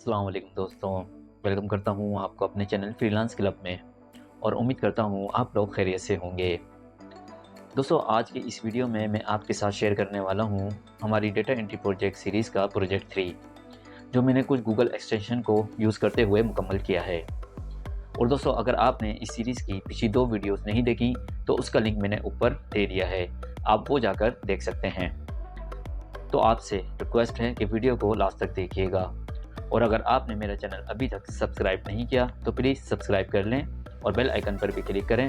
अस्सलाम वालेकुम दोस्तों। वेलकम करता हूँ आपको अपने चैनल फ्रीलांस क्लब में और उम्मीद करता हूँ आप लोग खैरियत से होंगे। दोस्तों आज की इस वीडियो में मैं आपके साथ शेयर करने वाला हूँ हमारी डेटा एंट्री प्रोजेक्ट सीरीज़ का प्रोजेक्ट 3 जो मैंने कुछ गूगल एक्सटेंशन को यूज़ करते हुए मुकम्मल किया है। और दोस्तों अगर आपने इस सीरीज़ की पिछली 2 वीडियोज़ नहीं देखी तो उसका लिंक मैंने ऊपर दे दिया है, आप वो जाकर देख सकते हैं। तो आपसे रिक्वेस्ट है कि वीडियो को लास्ट तक देखिएगा और अगर आपने मेरा चैनल अभी तक सब्सक्राइब नहीं किया तो प्लीज़ सब्सक्राइब कर लें और बेल आइकन पर भी क्लिक करें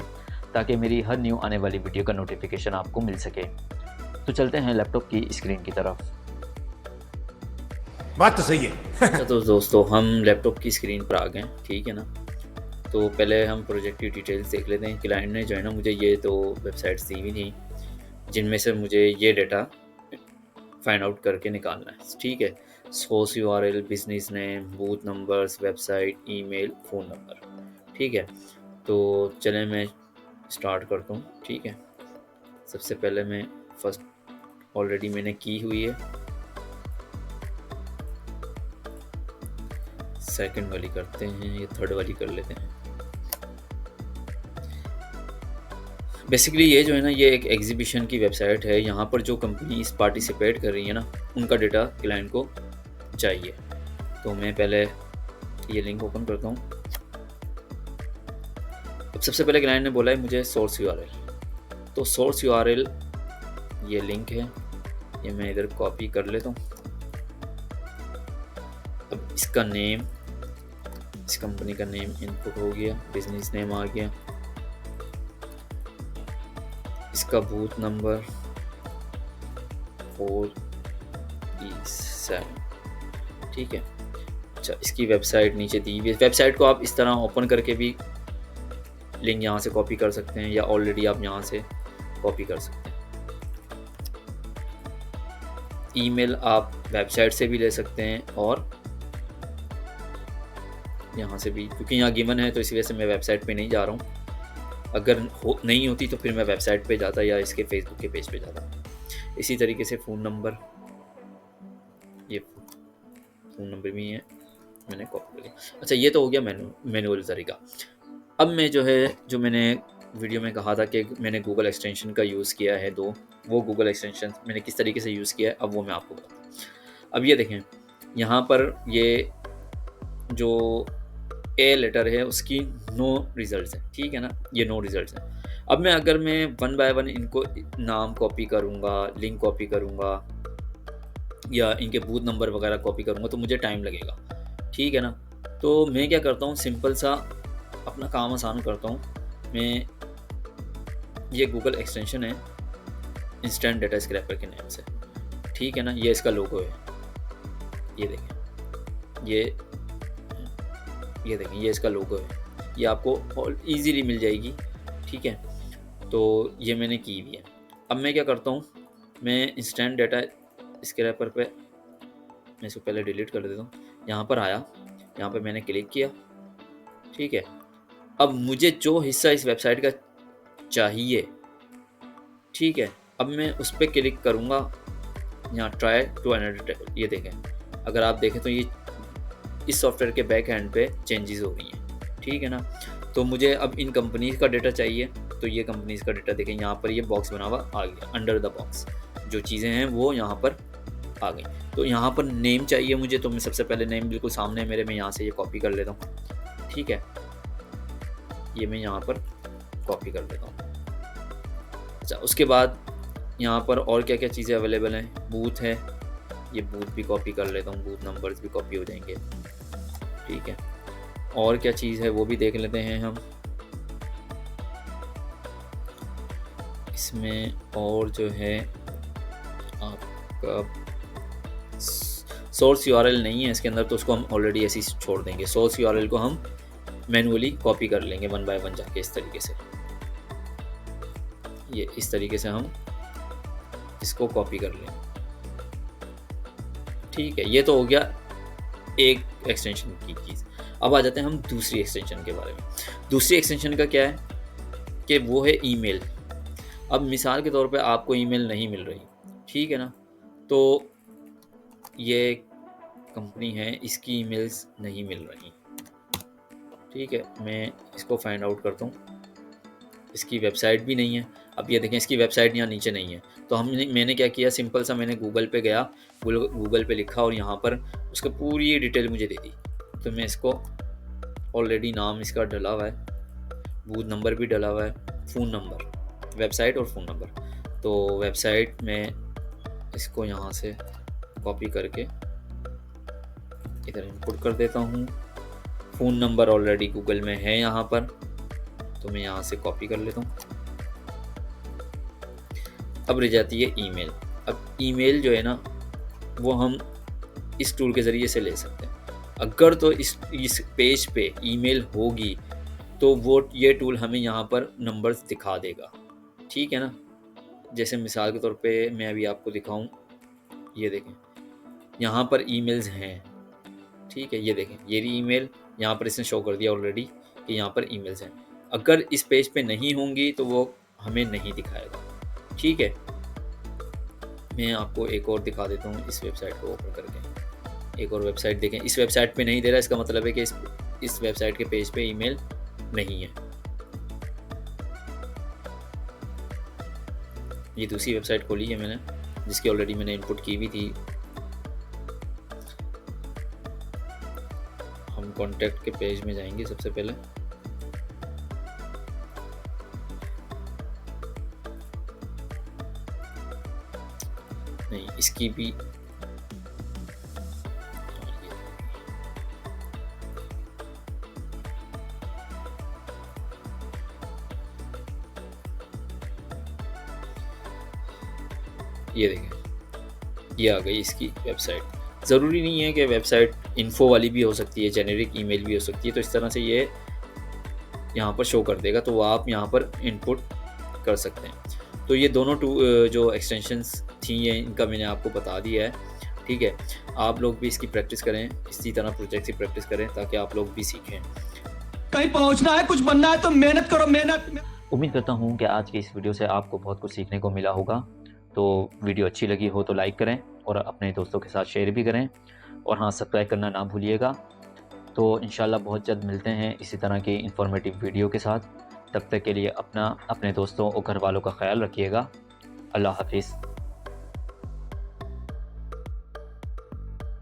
ताकि मेरी हर न्यू आने वाली वीडियो का नोटिफिकेशन आपको मिल सके। तो चलते हैं लैपटॉप की स्क्रीन की तरफ। बात तो सही है। तो दोस्तों हम लैपटॉप की स्क्रीन पर आ गए, ठीक है ना। तो पहले हम प्रोजेक्ट की डिटेल्स देख लेते हैं। क्लाइंट ने जो है ना मुझे ये दो वेबसाइट्स दी हुई थी जिनमें से मुझे ये डेटा फाइंड आउट करके निकालना है, ठीक है। Source URL, business name, booth numbers, website, email, phone number, ठीक है। तो चलें मैं स्टार्ट करता हूँ, ठीक है। सबसे पहले मैं फर्स्ट ऑलरेडी मैंने की हुई है, सेकंड वाली करते हैं, ये थर्ड वाली कर लेते हैं। बेसिकली ये जो है ना ये एक एग्जीबिशन की वेबसाइट है। यहाँ पर जो कंपनीज पार्टिसिपेट कर रही है ना उनका डेटा क्लाइंट को चाहिए। तो मैं पहले ये लिंक ओपन करता हूँ। अब सबसे पहले क्लाइंट ने बोला है मुझे सोर्स यूआरएल, तो सोर्स यूआरएल ये लिंक है, ये मैं इधर कॉपी कर लेता हूँ। अब इसका नेम, इस कंपनी का नेम इनपुट हो गया, बिजनेस नेम आ गया, इसका बूथ नंबर 4E7, ठीक है। अच्छा, इसकी वेबसाइट नीचे दी हुई है। वेबसाइट को आप इस तरह ओपन करके भी लिंक यहाँ से कॉपी कर सकते हैं या ऑलरेडी आप यहाँ से कॉपी कर सकते हैं। ईमेल आप वेबसाइट से भी ले सकते हैं और यहाँ से भी, क्योंकि यहाँ गिवन है तो इसी वजह से मैं वेबसाइट पे नहीं जा रहा हूँ। अगर नहीं होती तो फिर मैं वेबसाइट पे जाता या इसके फेसबुक के पेज पे जाता। इसी तरीके से फ़ोन नंबर, ये फ़ोन नंबर भी है, मैंने कॉपी कर लिया। अच्छा, ये तो हो गया मैनुअल तरीका। अब मैं जो है, जो मैंने वीडियो में कहा था कि मैंने गूगल एक्सटेंशन का यूज़ किया है, दो वो गूगल एक्सटेंशन मैंने किस तरीके से यूज़ किया है अब वो मैं आपको बताता हूँ। अब ये देखें, यहाँ पर ये जो ए लेटर है उसकी नो रिजल्ट्स है, ठीक है ना, ये नो रिजल्ट्स है। अब मैं अगर मैं वन बाय वन इनको नाम कॉपी करूँगा, लिंक कॉपी करूँगा या इनके बूथ नंबर वगैरह कॉपी करूँगा तो मुझे टाइम लगेगा, ठीक है ना। तो मैं क्या करता हूँ, सिंपल सा अपना काम आसान करता हूँ। मैं ये गूगल एक्सटेंशन है इंस्टेंट डेटा स्क्रैपर के नाम से, ठीक है ना। ये इसका लोगो है, ये देखें, ये देखें, ये इसका लोगो है, ये आपको ईजीली मिल जाएगी, ठीक है। तो ये मैंने की हुई है। अब मैं क्या करता हूँ, मैं इंस्टेंट डेटा स्क्रैपर पे, मैं इसको पहले डिलीट कर देता हूँ। यहाँ पर आया, यहाँ पर मैंने क्लिक किया, ठीक है। अब मुझे जो हिस्सा इस वेबसाइट का चाहिए, ठीक है, अब मैं उस पर क्लिक करूँगा, यहाँ ट्राई टू एडिट, ये देखें, अगर आप देखें तो ये इस सॉफ्टवेयर के बैक एंड पे चेंजेस हो रही हैं, ठीक है ना। तो मुझे अब इन कंपनीज़ का डेटा चाहिए, तो ये कंपनीज़ का डेटा देखें, यहाँ पर ये बॉक्स बना हुआ आ गया, अंडर द बॉक्स जो चीज़ें हैं वो यहाँ पर आ गई। तो यहाँ पर नेम चाहिए मुझे, तो मैं सबसे पहले नेम बिल्कुल सामने मेरे, मैं यहाँ से ये कॉपी कर लेता हूँ, ठीक है, ये मैं यहाँ पर कॉपी कर लेता हूँ। अच्छा, उसके बाद यहाँ पर और क्या क्या चीज़ें अवेलेबल हैं, बूथ है, ये बूथ भी कॉपी कर लेता हूँ, बूथ नंबर्स भी कॉपी हो जाएंगे, ठीक है। और क्या चीज़ है वो भी देख लेते हैं हम इसमें। और जो है आपका सोर्स यूआरएल नहीं है इसके अंदर, तो उसको हम ऑलरेडी ऐसे ही छोड़ देंगे। सोर्स यूआरएल को हम मैनुअली कॉपी कर लेंगे वन बाय वन जाके, इस तरीके से, ये इस तरीके से हम इसको कॉपी कर लें, ठीक है। ये तो हो गया एक एक्सटेंशन की चीज़। अब आ जाते हैं हम दूसरी एक्सटेंशन के बारे में। दूसरी एक्सटेंशन का क्या है कि वो है ईमेल। अब मिसाल के तौर पे आपको ईमेल नहीं मिल रही, ठीक है ना, तो ये कंपनी है इसकी ईमेल्स नहीं मिल रही। ठीक है, मैं इसको फाइंड आउट करता हूँ। इसकी वेबसाइट भी नहीं है। अब ये देखें, इसकी वेबसाइट यहाँ नीचे नहीं है। तो मैंने क्या किया, सिंपल सा मैंने गूगल पे गया, गूगल पे लिखा और यहाँ पर उसका पूरी डिटेल मुझे दे दी। तो मैं इसको ऑलरेडी नाम इसका डला हुआ है, बूथ नंबर भी डला हुआ है, फ़ोन नंबर, वेबसाइट और फ़ोन नंबर। तो वेबसाइट में इसको यहाँ से कॉपी करके इधर इनपुट कर देता हूँ। फ़ोन नंबर ऑलरेडी गूगल में है यहाँ पर, तो मैं यहाँ से कॉपी कर लेता हूँ। अब रह जाती है ईमेल। अब ईमेल जो है ना, वो हम इस टूल के ज़रिए से ले सकते हैं। अगर तो इस पेज पे ईमेल होगी तो वो ये टूल हमें यहाँ पर नंबर्स दिखा देगा। ठीक है ना, जैसे मिसाल के तौर पे मैं अभी आपको दिखाऊं, ये देखें यहाँ पर ईमेल्स हैं। ठीक है, ये देखें, ये ईमेल यहाँ पर इसने शो कर दिया ऑलरेडी कि यहाँ पर ईमेल्स हैं। अगर इस पेज पे नहीं होंगी तो वो हमें नहीं दिखाएगा। ठीक है, मैं आपको एक और दिखा देता हूँ, इस वेबसाइट को ओपन करके एक और वेबसाइट देखें। इस वेबसाइट पे नहीं दे रहा, इसका मतलब है कि इस वेबसाइट के पेज पे ईमेल नहीं है। ये दूसरी वेबसाइट खोली है मैंने, जिसकी ऑलरेडी मैंने इनपुट की भी थी। हम कॉन्टैक्ट के पेज में जाएंगे सबसे पहले। नहीं, इसकी भी ये देखें, ये आ गई इसकी वेबसाइट। ज़रूरी नहीं है कि वेबसाइट इन्फो वाली भी हो सकती है, जेनेरिक ईमेल भी हो सकती है। तो इस तरह से ये यहाँ पर शो कर देगा, तो वो आप यहाँ पर इनपुट कर सकते हैं। तो ये दोनों जो एक्सटेंशंस थी, ये इनका मैंने आपको बता दिया है। ठीक है, आप लोग भी इसकी प्रैक्टिस करें, इसी तरह प्रोजेक्ट की प्रैक्टिस करें, ताकि आप लोग भी सीखें। कहीं पहुंचना है, कुछ बनना है तो मेहनत करो, मेहनत। उम्मीद करता हूँ कि आज की इस वीडियो से आपको बहुत कुछ सीखने को मिला होगा। तो वीडियो अच्छी लगी हो तो लाइक करें और अपने दोस्तों के साथ शेयर भी करें, और हाँ, सब्सक्राइब करना ना भूलिएगा। तो इंशाल्लाह बहुत जल्द मिलते हैं इसी तरह की इन्फॉर्मेटिव वीडियो के साथ। तब तक के लिए अपना, अपने दोस्तों और घर वालों का ख्याल रखिएगा। अल्लाह हाफिज़।